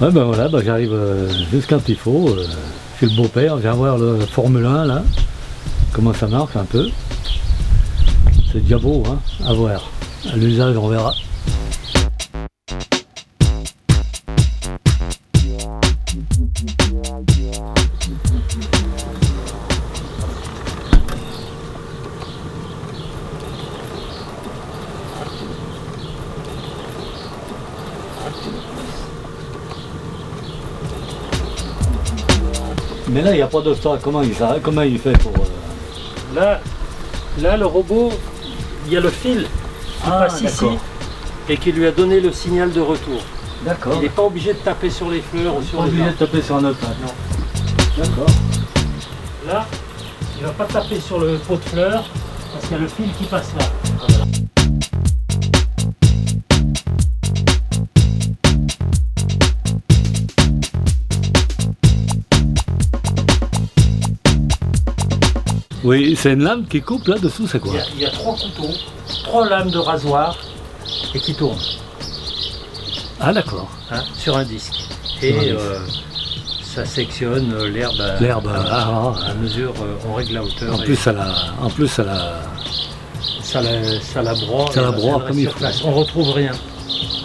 Ouais, ben voilà, ben j'arrive juste quand il faut. Je suis le beau-père, je viens voir le Formule 1 là, comment ça marche un peu. C'est déjà beau, hein, à voir. À l'usage, on verra. Mais là, il n'y a pas d'obstacle. Comment il fait pour... Là, le robot, il y a le fil qui passe ici et qui lui a donné le signal de retour. D'accord. Il n'est pas obligé de taper sur les fleurs ou sur les arbres. Pas obligé de taper sur un autre. Non. D'accord. Là, il ne va pas taper sur le pot de fleurs parce qu'il y a le fil qui passe là. Oui, c'est une lame qui coupe là-dessous, c'est quoi? Il y a 3 couteaux, 3 lames de rasoir et qui tournent. Ah d'accord. Hein, sur un disque. Et ça sectionne l'herbe à mesure, on règle la hauteur. En plus, ça la broie. Ça la broie comme il faut. On retrouve rien.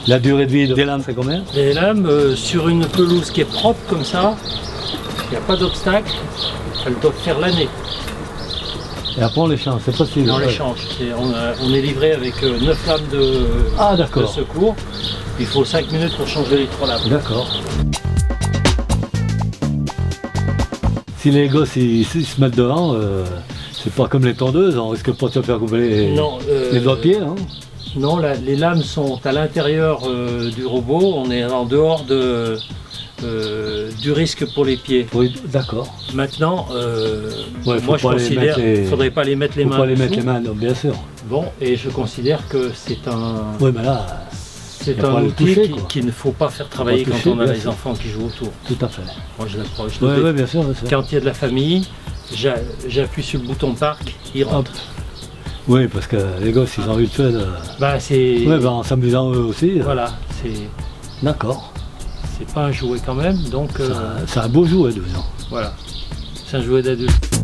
La durée de vie des lames, c'est combien? Les lames, sur une pelouse qui est propre comme ça, il n'y a pas d'obstacle, elles doivent faire l'année. Et après on les change, c'est possible. On les change. On est livré avec 9 lames de secours. Il faut 5 minutes pour changer les 3 lames. D'accord. Si les gosses ils se mettent devant, c'est pas comme les tondeuses, on risque pas de se faire couper les doigts de pied. Hein. Non, les lames sont à l'intérieur du robot, on est en dehors du risque pour les pieds. Oui, d'accord. Maintenant, moi je considère qu'il ne faudrait pas les mettre les mains. Faut pas les mettre les mains, non, bien sûr. Bon, et je considère que c'est un... Oui, mais là... C'est un outil qu'il ne faut pas faire travailler quand on a les enfants qui jouent autour. Tout à fait. Moi je l'approche. Oui, bien sûr. Quand il y a de la famille, j'appuie sur le bouton parc, il rentre. Oui, parce que les gosses, ils ont eu le fait de... Oui, en s'amusant eux aussi. Voilà, c'est... D'accord. C'est pas un jouet quand même, donc... C'est un beau jouet, disons. Voilà, c'est un jouet d'adulte.